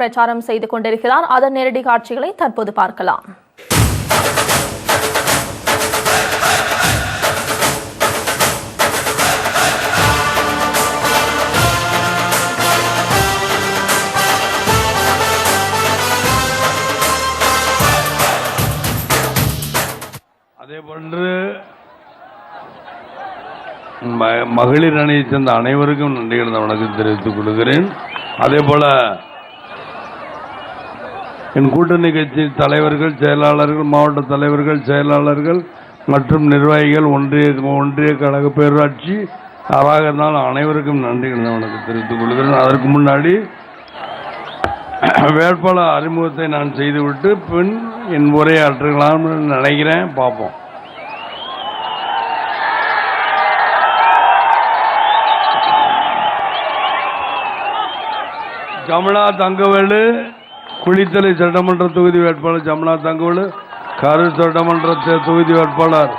பிரச்சாரம் செய்து கொண்டிருக்கிறார். அதன் நேரடி காட்சிகளை தற்போது பார்க்கலாம். அதேபோன்று மகளிர் அணியை சேர்ந்த அனைவருக்கும் நன்றிகள் வணக்கம் தெரிவித்துக் கொள்கிறேன். அதே போல என் கூட்டணி கட்சி தலைவர்கள், செயலாளர்கள், மாவட்ட தலைவர்கள், செயலாளர்கள் மற்றும் நிர்வாகிகள், ஒன்றிய கழக பேரூராட்சி இருந்தால் அனைவருக்கும் நன்றிகள் வணக்கம் தெரிவித்துக் கொள்கிறேன். அதற்கு முன்னாடி வேட்பாளர் அறிமுகத்தை நான் செய்துவிட்டு பின் என் உரையாற்றுகளான்னு நினைக்கிறேன். பார்ப்போம். ஜமுனா தங்கவேலு, குளித்தலை சட்டமன்ற தொகுதி வேட்பாளர் ஜமுனா தங்கவேலு, கரூர் சட்டமன்ற தொகுதி வேட்பாளர்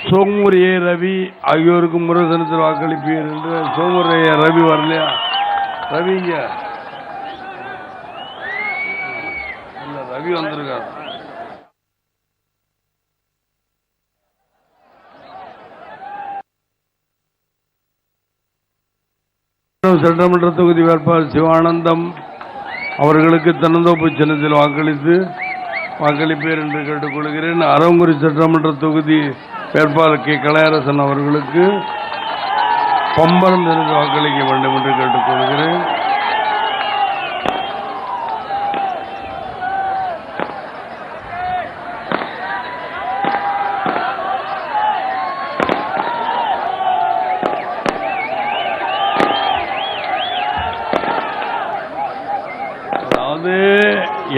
சோமூர் ஏ ரவி ஆகியோருக்கு முரசனத்தில் வாக்களிப்பீர் என்று. சோமூர் ஏ ரவி வரலையா? ரவிங்க ரவி வந்திருக்கார். சட்டமன்ற தொகுதி வேட்பாளர் சிவானந்தம் அவர்களுக்கு தென்னந்தோப்பு சின்னத்தில் வாக்களிப்பேர் என்று கேட்டுக்கொள்கிறேன். அரவங்குறி சட்டமன்ற தொகுதி வேட்பாளர் கே கலையரசன் அவர்களுக்கு பம்பரம் சின்னத்தில் வாக்களிக்க வேண்டும் என்று கேட்டுக்கொள்கிறேன்.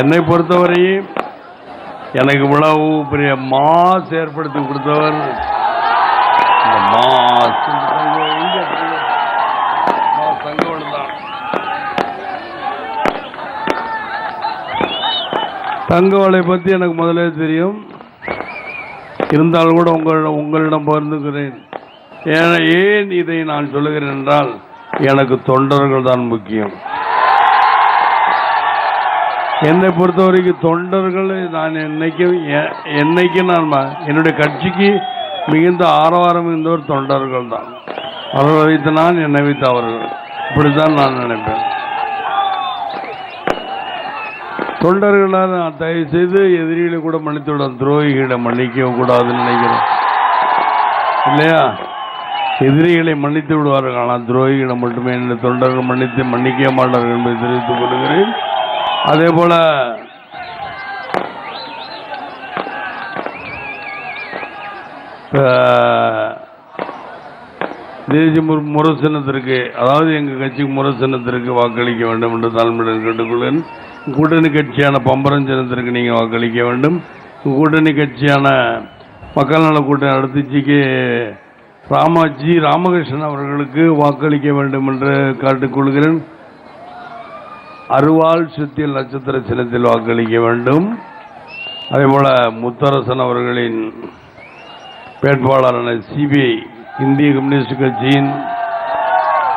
என்னை பொறுத்தவரை எனக்கு இவ்வளவு பெரிய மாஸ் ஏற்படுத்தி கொடுத்தவர் தங்கவேலு தான். தங்கவேலை பற்றி எனக்கு முதலே தெரியும். இருந்தாலும் கூட உங்களிடம் பகிர்ந்துக்கிறேன். ஏன் இதை நான் சொல்லுகிறேன் என்றால், எனக்கு தொண்டர்கள் தான் முக்கியம். என்னை பொறுத்தவரைக்கும் தொண்டர்கள் நான் என்னைக்கு நான் என்னுடைய கட்சிக்கு மிகுந்த ஆரவாரம் இருந்தவர் தொண்டர்கள் தான். அவர்கள் வைத்து நான், என்னை வைத்து அவர்கள். இப்படித்தான் நான் நினைப்பேன். தொண்டர்களால் நான் தயவு செய்து எதிரிகளை கூட மன்னித்துவிட, துரோகிகளை மன்னிக்க கூடாதுன்னு நினைக்கிறேன். இல்லையா? எதிரிகளை மன்னித்து விடுவார்கள், ஆனால் துரோகிகளை மட்டுமே என்னுடைய தொண்டர்கள் மன்னிக்க மாட்டார்கள் என்பதை தெரிவித்துக் கொள்கிறேன். அதே போல தேசிய முரசனத்திற்கு, அதாவது எங்கள் கட்சிக்கு முரசனத்திற்கு வாக்களிக்க வேண்டும் என்று தாழ்மையுடன் கேட்டுக்கொள்கிறேன். கூட்டணி கட்சியான பம்பரம் சின்னத்திற்கு நீங்கள் வாக்களிக்க வேண்டும். கூட்டணி கட்சியான மக்கள் நல கூட்டணி அடுத்த ராமகிருஷ்ணன் அவர்களுக்கு வாக்களிக்க வேண்டும் என்று கேட்டுக்கொள்கிறேன். அருவாள் சுத்தியல் நட்சத்திர சின்னத்தில் வாக்களிக்க வேண்டும். அதேபோல முத்தரசன் அவர்களின் வேட்பாளரான சிபிஐ இந்திய கம்யூனிஸ்ட் கட்சியின்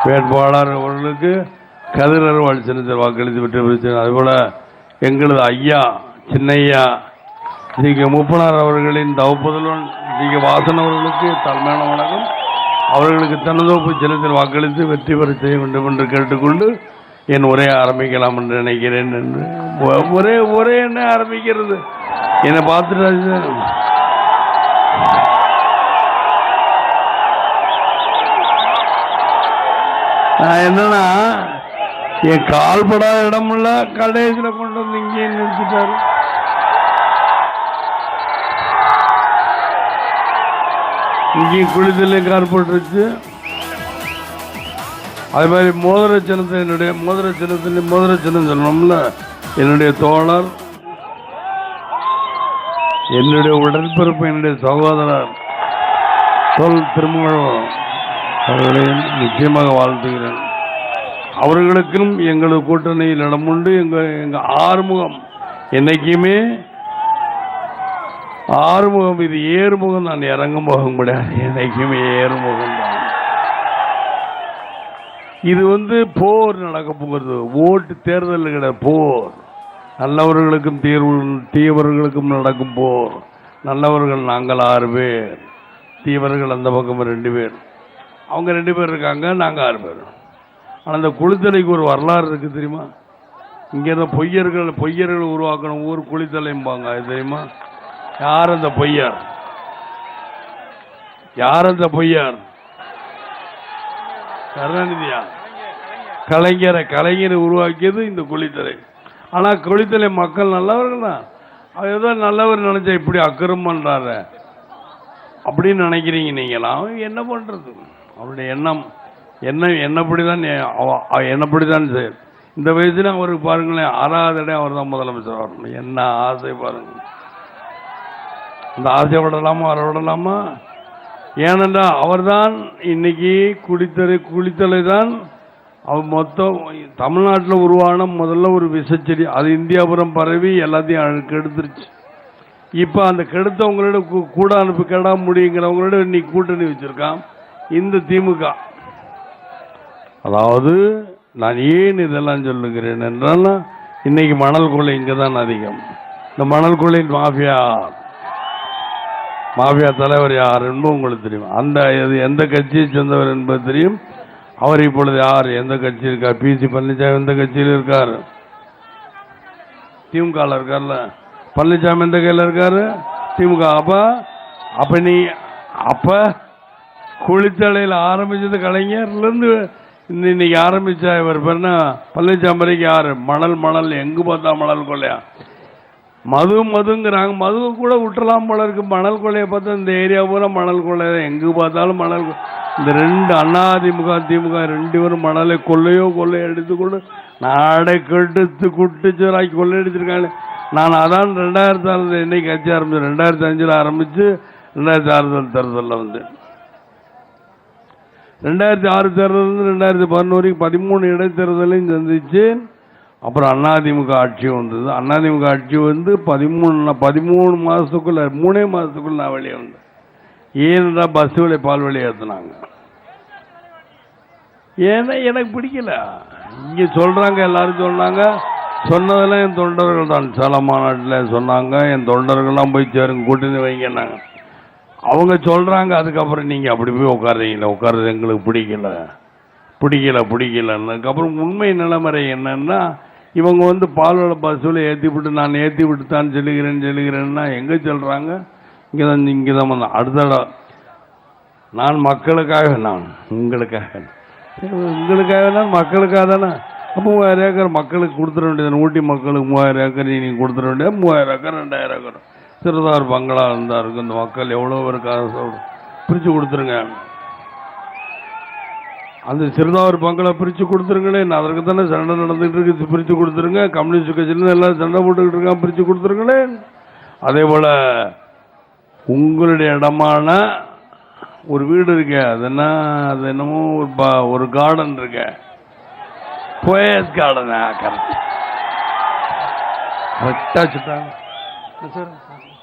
வேட்பாளர் அவர்களுக்கு கதிர் அருவாள் சின்னத்தில் வாக்களித்து வெற்றி பெற்று. அதேபோல எங்களது ஐயா சின்னையா கே மூப்பனார் அவர்களின் தவப்புதல்வன் கே வாசன் அவர்களுக்கு தலைமையான வணக்கம். அவர்களுக்கு தென்னந்தோப்பு சின்னத்தில் வாக்களித்து வெற்றி பெற செய்ய வேண்டும் என்று கேட்டுக்கொண்டு என் உரையை ஆரம்பிக்கலாம் என்று நினைக்கிறேன். ஒரே என்ன ஆரம்பிக்கிறது, என்னை பார்த்துட்டு நான் என்னன்னா, என் கால்படாத இடமுள்ள கடைசியில் கொண்டு வந்து இங்கே நிறுத்திட்டாரு. இங்கேயும் குளித்தலே கார் போட்டுருச்சு. அதே மாதிரி மோதிர சின்னத்தை, என்னுடைய மோதிர சின்னம் சொல்லணும்ல, என்னுடைய தோழர், என்னுடைய உடன்பிறப்பு, என்னுடைய சகோதரர் திருமணம் அவர்களையும் நிச்சயமாக வாழ்த்துகிறேன். அவர்களுக்கும் எங்களது கூட்டணியில் இடம் உண்டு. எங்கள் ஆறுமுகம் என்னைக்குமே ஆறுமுகம், இது ஏறுமுகம், நான் இறங்கும் முகம் கிடையாது. என்னைக்குமே ஏறுமுகம் தான். இது போர் நடக்க போகிறது. ஓட்டு தேர்தல் கிடையாது, போர். நல்லவர்களுக்கும் தீயவர்களுக்கும் நடக்கும் போர். நல்லவர்கள் நாங்கள் 6 பேர், தீவர்கள் அந்த பக்கம் 2 பேர். அவங்க 2 பேர் இருக்காங்க, நாங்கள் 6 பேர். ஆனால் அந்த குளித்தலைக்கு ஒரு வரலாறு இருக்கு தெரியுமா? இங்க இருந்த பொய்யர்கள் உருவாக்கணும் ஊர் குளித்தலைம்பாங்க, அது தெரியுமா? யார் அந்த பொய்யர்? யார் அந்த பொய்யர்? கருணாநிதியா? கலைஞரை உருவாக்கியது இந்த குளித்தலை. ஆனா குளித்தலை மக்கள் நல்லவர்கள் தான். ஏதோ நல்லவர் நினைச்சா இப்படி அக்கிரம் பண்றாரு அப்படின்னு நினைக்கிறீங்க நீங்களாம். என்ன பண்றது? அவருடைய எண்ணம் என்னப்படிதான் செய்யும். இந்த வயசுல அவருக்கு பாருங்களேன், 6வது இடம் அவர் தான் முதலமைச்சர் வரணும். என்ன ஆசை பாருங்க. அந்த ஆசை விடலாமா? ஏனென்றால் அவர்தான் இன்னைக்கு குளித்தலை தான் அவர் மொத்தம் தமிழ்நாட்டில் உருவான முதல்ல ஒரு விஷச்செடி. அது இந்தியாபுரம் பரவி எல்லாத்தையும் கெடுத்துருச்சு. இப்போ அந்த கெடுத்தவங்களோட கூட அனுப்பி கெடா முடியுங்கிறவங்களோட இன்னைக்கு கூட்டணி வச்சிருக்கான் இந்த திமுக. அதாவது நான் ஏன் இதெல்லாம் சொல்லுகிறேன் என்றால், இன்னைக்கு மணல் கொள்ளை இங்கே தான் அதிகம். இந்த மணல் கொள்ளை மாஃபியா தலைவர் யார் என்பது உங்களுக்கு தெரியும். அந்த எந்த கட்சியை சேர்ந்தவர் என்பது தெரியும். அவர் இப்பொழுது யார், எந்த கட்சி இருக்கார்? பிசி பழனிசாமி எந்த கட்சியில் இருக்கார்? திமுக இருக்கார்ல. பழனிசாமி எந்த கையில் இருக்காரு? திமுக. அப்ப குளித்தலையில் ஆரம்பிச்சது கலைஞர்லேருந்து இன்னைக்கு ஆரம்பிச்சா இவர் பேர்னா பழனிசாமி வரைக்கும் யாரு? மணல் எங்கு பார்த்தா மணல் கொள்ளையா? மதுங்கிறாங்க. மது கூட விட்டுலாம் போல இருக்கு. மணல் கொள்ளையை பார்த்தா இந்த ஏரியா பூரா மணல் கொள்ளை, எங்கு பார்த்தாலும் மணல். இந்த 2 அதிமுக திமுக 2 பேரும் மணலை கொள்ளையோ எடுத்துக்கொண்டு நாடை கெடுத்து குட்டுச்சோராக்கி கொள்ளையடிச்சிருக்காங்க. நான் அதான் 2006 என்னைக்கு கட்சி ஆரம்பிச்சு 2005 ஆரம்பிச்சு 2006 தேர்தலில் 2006 தேர்தல் 2011 வரைக்கும் 13 இடைத்தேர்தலையும் சந்திச்சு. அப்புறம் அதிமுக ஆட்சி வந்தது. அதிமுக ஆட்சி 13 மாதத்துக்குள்ள 3 மாதத்துக்குள்ள நான் வெளியே வந்தேன். ஏன்னா பஸ் விலை பால் விலை ஏற்றினாங்க. ஏன்னா எனக்கு பிடிக்கல. இங்கே சொல்றாங்க, எல்லாரும் சொன்னதெல்லாம் என் தொண்டர்கள் தான். சேல மாநாட்டில் சொன்னாங்க, என் தொண்டர்கள்லாம் போய் சேருங்க, கூட்டணி வைங்கன்னாங்க. அவங்க சொல்றாங்க. அதுக்கப்புறம் நீங்க அப்படி போய் உட்கார்றது எங்களுக்கு பிடிக்கலன்னதுக்கப்புறம் உண்மை நிலைமுறை என்னன்னா, இவங்க பால்வள பஸ்ஸில் ஏற்றி விட்டு நான் ஏற்றி விட்டு தான் சொல்லுகிறேன்னா எங்கே சொல்கிறாங்க? இங்கே தான் அடுத்த நான் மக்களுக்காக, நான் உங்களுக்காக தான் மக்களுக்காக தானே. 3000 ஏக்கர் மக்களுக்கு கொடுத்துட வேண்டியது. ஊட்டி மக்களுக்கு 3000 ஏக்கர் நீங்கள் கொடுத்துட வேண்டியது. 3000 ஏக்கர் 2000 ஏக்கர் சிறுதார் பங்களா இருந்தால் இருக்கு. இந்த மக்கள் எவ்வளோ இருக்காக பிரித்து கொடுத்துருங்க. அந்த சிறுதாவர் பங்களா பிரித்து கொடுத்துருங்களேன். அதற்கு தானே சண்டை நடந்துகிட்டு இருக்கு. பிரித்து கொடுத்துருங்க. கம்யூனிஸ்ட் கட்சியிலேருந்து எல்லாம் சண்டை போட்டுக்கிட்டு இருக்கான், பிரித்து கொடுத்துருங்களேன். அதே போல் உங்களுடைய இடமான ஒரு வீடு இருக்க, அது என்னமோ ஒரு கார்டன் இருக்க, போயஸ் கார்டன். கரெக்டாக வச்சுட்டாங்க சார்,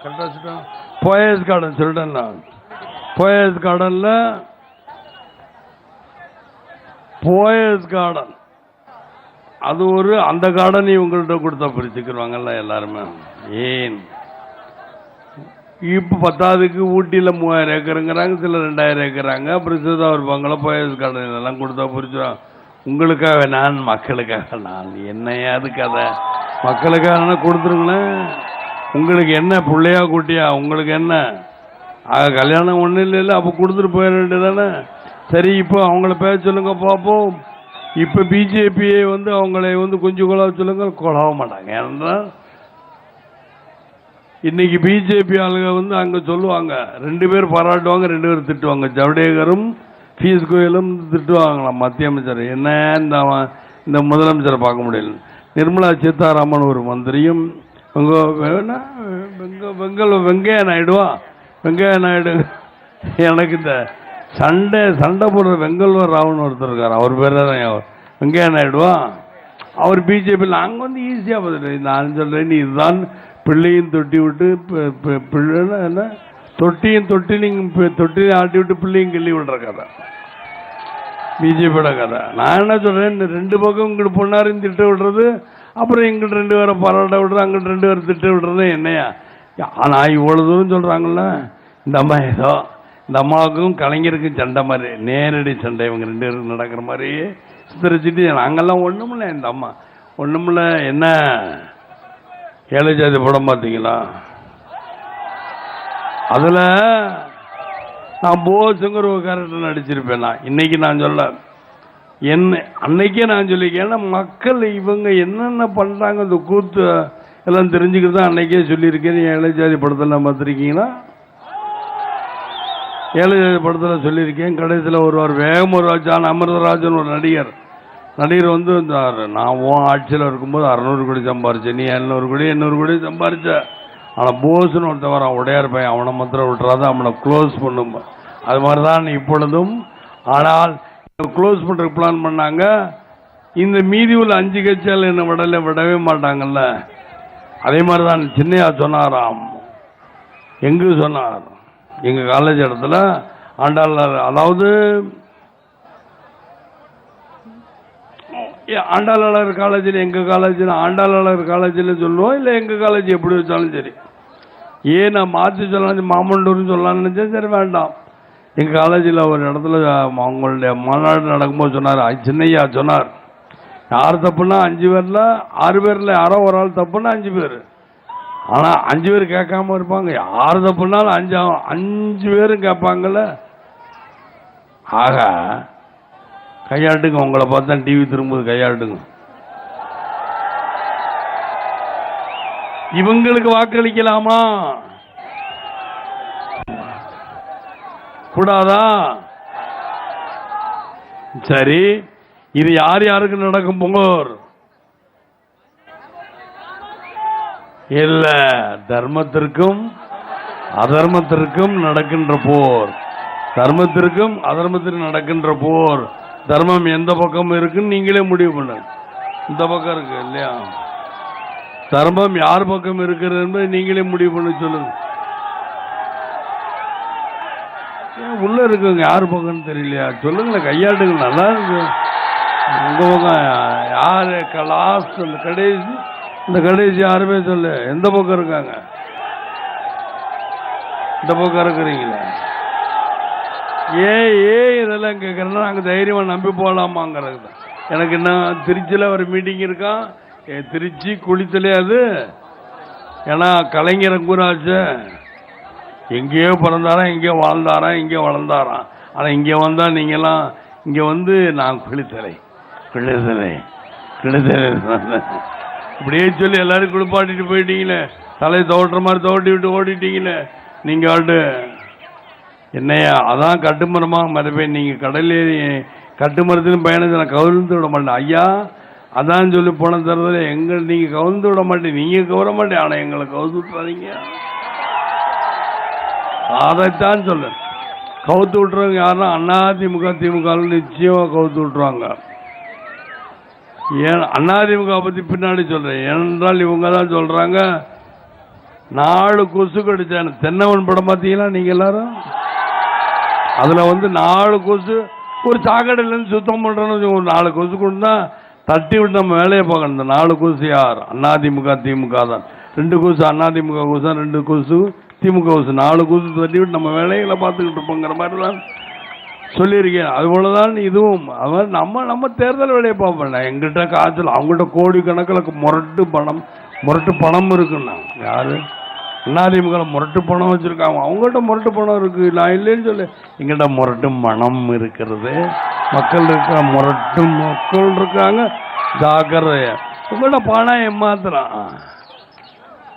கரெக்டாக வச்சுட்டாங்க. போயஸ் கார்டன் சொல்லிட்டேன் நான். போயஸ் கார்டனில் அது அந்த கார்டன் இவங்கள்ட்ட கொடுத்தா பிரிச்சுக்கிடுவாங்கல்ல எல்லாருமே. ஏன் இப்போ 10க்கு ஊட்டியில் 3000 ஏக்கருங்கிறாங்க, சில 2000 ஏக்கராங்க. அப்புறம் சிறுதாவர் பங்களா போயஸ் கார்டன் இதெல்லாம் கொடுத்தா பிரிச்சுருவாங்க. உங்களுக்காக நான், மக்களுக்காக நான். என்னையாது கதை? மக்களுக்காக கொடுத்துருங்களேன். உங்களுக்கு என்ன பிள்ளையா குட்டியா? உங்களுக்கு என்ன கல்யாணம் ஒன்றும் இல்லை. அப்போ கொடுத்துட்டு போயிட வேண்டியதானே. சரி, இப்போ அவங்கள பேச சொல்லுங்க பார்ப்போம். இப்போ பிஜேபியை அவங்களை கொஞ்சம் கொலாவ சொல்லுங்க, கொலாவ மாட்டாங்க. ஏன்னா இன்னைக்கு பிஜேபி ஆளுங்க அங்கே சொல்லுவாங்க, 2 பேர் பாராட்டுவாங்க, 2 பேர் திட்டுவாங்க. ஜவடேகரும் பீஸ் கோயலும் திட்டுவாங்களாம் மத்திய அமைச்சர். என்ன இந்த முதலமைச்சரை பார்க்க முடியல. நிர்மலா சீதாராமன் ஒரு மந்திரியும் வெங்கையா நாயுடு எனக்கு இந்த சண்டை போடுற வெங்கல்வர் ராவன் ஒருத்தர் இருக்கார். அவர் பேர் தான் வெங்கையா நாயுடுவா. அவர் பிஜேபியில் அங்கே ஈஸியாக பார்த்துட்டு நான் சொல்கிறேன், இதுதான் பிள்ளையும் தொட்டி விட்டு என்ன தொட்டியும் தொட்டிலையும் ஆட்டி விட்டு பிள்ளையும் கிள்ளி விடுற கதை. பிஜேபியோட கதை. நான் என்ன சொல்கிறேன், இந்த ரெண்டு பக்கம் இங்கிட்டு பொண்ணாரையும் திட்ட விடுறது, அப்புறம் இங்கிட்டு 2 பேரை பாராட்ட விடுறது, அங்கிட்டு 2 பேரை திட்ட விடுறது என்னையா? ஆனால் இவ்வளோ தூரம் சொல்கிறாங்கல்ல, இந்த அம்மா ஏதோ இந்த அம்மாவுக்கும் கலைஞருக்கும் சண்டை மாதிரி, நேரடி சண்டை இவங்க 2 பேருக்கு நடக்கிற மாதிரி சித்தரிச்சுட்டு, நாங்கள்லாம் ஒன்றுமில்ல, இந்த அம்மா ஒன்றுமில்ல. என்ன ஏழை ஜாதி படம் பார்த்தீங்களா? அதில் நான் போஸுங்கிற ஒரு கேரக்டர் நடிச்சிருப்பேன். நான் இன்னைக்கு நான் சொல்ல, என்ன அன்னைக்கே நான் சொல்லியிருக்கேன். ஏன்னா மக்கள் இவங்க என்னென்ன பண்ணுறாங்க, இந்த கூத்து எல்லாம் தெரிஞ்சுக்கிட்டு தான் அன்னைக்கே சொல்லியிருக்கேன். ஏழை ஜாதி படத்தில் பார்த்துருக்கீங்கன்னா, ஏழை ஜாதி படத்தில் சொல்லியிருக்கேன். கடைசியில் ஒருவர் வேகமராஜான் அமிர்தராஜன் ஒரு நடிகர் வந்து நான் ஆட்சியில் இருக்கும்போது 600 கோடி சம்பாரிச்சேன், நீ 700 கோடி 800 கோடி சம்பாரிச்ச. ஆனால் போஸ்ன்னு ஒருத்தவன் அவன் உடையார் பையன், அவனை மாத்திரம் விட்டுறாத, அவனை க்ளோஸ் பண்ணும். அது மாதிரி தான் இப்பொழுதும். ஆனால் க்ளோஸ் பண்ணுறதுக்கு பிளான் பண்ணாங்க. இந்த மீதி உள்ள 5 கட்சியால் என்ன விடவே மாட்டாங்கல்ல. அதே மாதிரி தான் சின்னையா சொன்னாராம். எங்கு சொன்னார்? எங்கள் காலேஜ் இடத்துல ஆண்டாளர், அதாவது ஆண்டாளர் காலேஜில், எங்கள் காலேஜில் ஆண்டாளர் காலேஜில் சொல்லுவோம், இல்லை எங்கள் காலேஜ் எப்படி வச்சாலும் சரி. ஏன் நான் மாற்றி சொல்லலாம், மாமண்டூர்னு சொல்லலாம்னு நினச்சேன். சரி வேண்டாம். எங்கள் காலேஜில் ஒரு இடத்துல அவங்களுடைய மாநாடு நடக்கும்போது சொன்னார், சின்னையா சொன்னார், யார் தப்புன்னா 5 பேரில் 6 பேரில் யாரோ ஒரு ஆள் தப்புன்னா 5 பேர். ஆனால் 5 பேர் கேட்காம இருப்பாங்க. யார் தப்புனாலும் 5 பேரும் கேட்பாங்கல்ல. ஆக கையாட்டுங்க, உங்களை பார்த்தா டிவி திரும்புது, கையாட்டுங்க. இவங்களுக்கு வாக்களிக்கலாமா கூடாதா? சரி, இது யார் யாருக்கு நடக்கும் போர்? இல்ல, தர்மத்திற்கும் அதர்மத்திற்கும் நடக்கின்ற போர். தர்மத்திற்கும் அதர்மத்திற்கும் நடக்கின்ற போர். தர்மம் எந்த பக்கம் இருக்குன்னு நீங்களே முடிவு பண்ணுங்க. இந்த பக்கம் இருக்கு இல்லையா? தர்மம் யார் பக்கம் இருக்கிறது என்பதை நீங்களே முடிவு பண்ண சொல்லுங்க. உள்ள இருக்குங்க, யார் பக்கம்னு தெரியலையா? சொல்லுங்களேன், கையாட்டுங்க, நல்லா இருக்கு. உங்க பக்கம் யாரு லாஸ்ட், இந்த கடைசி யாருமே சொல்லு, எந்த பக்கம் இருக்காங்க? இந்த பக்கம் இருக்கிறீங்களா? இதெல்லாம் கேட்குறேன்னா நாங்கள் தைரியமாக நம்பி போகலாமாங்கிறது தான். எனக்கு என்ன, திருச்சியில் ஒரு மீட்டிங் இருக்கான், திருச்சி குளித்தலே அது. ஏன்னா கலைஞரை கூறாச்சு, எங்கேயோ பிறந்தாராம், எங்கேயோ வாழ்ந்தாராம், இங்கே வளர்ந்தாராம். ஆனால் இங்கே வந்தால் நீங்கள்லாம் இங்கே வந்து நான் குளித்தலை இப்படியே சொல்லி எல்லாரும் குளிப்பாட்டிட்டு போயிட்டீங்களே, தலையை தோட்டுற மாதிரி தோட்டி விட்டு ஓடிட்டீங்களே நீங்கள். ஆட்டு என்னையா, அதான் கட்டுமரமாக மறைப்பேன். நீங்கள் கடலே கட்டுமரத்திலும் பயணத்தை நான் கவிழ்ந்து விட மாட்டேன் ஐயா. அதான் சொல்லி போன தரதுல எங்கள் நீங்கள் கவிழ்ந்து விட மாட்டேன், நீங்கள் கவர மாட்டேன், ஆனால் எங்களை கவுத்து விட்டுறாதீங்க. அதைத்தான் சொல்ல. கவுத்து விட்டுறவங்க யாருன்னா அதிமுக திமுக நிச்சயமாக கவுத்து விட்டுருவாங்க. ஏன் அதிமுக பற்றி பின்னாடி சொல்கிறேன். ஏனென்றால் இவங்க தான் சொல்கிறாங்க, 4 கொசு கடிச்சான தென்னவன் படம் பார்த்தீங்களா நீங்கள் எல்லாரும்? அதில் வந்து 4 கொசு ஒரு சாக்கடையிலேருந்து சுத்தம் பண்ணுறோன்னு ஒரு 4 கொசு கொண்டு தான் தட்டி விட்டு நம்ம வேலையை பார்க்கணும். இந்த 4 கொசு யார்? அதிமுக திமுக தான். 2 கொசு அதிமுக கொசு, 2 கொசு திமுக கொசு, 4 கொசு தட்டி விட்டு நம்ம வேலைகளை பார்த்துக்கிட்டு இருப்போங்கிற மாதிரி தான் சொல்லியிருக்கேன். அதுபோல தான் இதுவும். அதாவது நம்ம தேர்தல் வேலையை பார்ப்போம். எங்கிட்ட காய்ச்சல், அவங்கள்ட்ட கோடி கணக்கில் முரட்டு பணம் இருக்குன்னா யாரு? அதிமுக முரட்டு பணம் வச்சுருக்காங்க, அவங்கள்ட்ட முரட்டு பணம் இருக்குது. நான் இல்லைன்னு சொல்லு, எங்கிட்ட முரட்டு மனம் இருக்கிறது. மக்கள் இருக்காங்க, ஜாக்கிரதையா. உங்கள்கிட்ட பணம் ஏமாத்துறான்,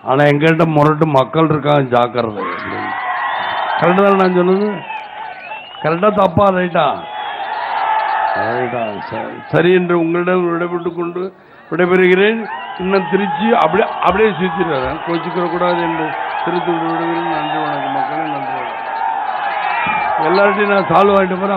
ஆனால் எங்கிட்ட முரட்டு மக்கள் இருக்காங்க, ஜாக்கிரதை. கரெக்டாக தான் நான் சொன்னது? கரெக்டாக தப்பா? ரைட்டா? சரி என்று உங்களிடம் விடைபெற்று கொண்டு விடைபெறுகிறேன். இன்னும் திருச்சி அப்படியே சுற்றிடுறேன், கோச்சிக்கிற கூடாது என்று திருச்சி விடைபெறுகிறேன். நன்றி, வணக்கம் மக்களே, நன்றி. எல்லார்ட்டையும் நான் சால்வ் ஆகிட்டு போகிறேன்.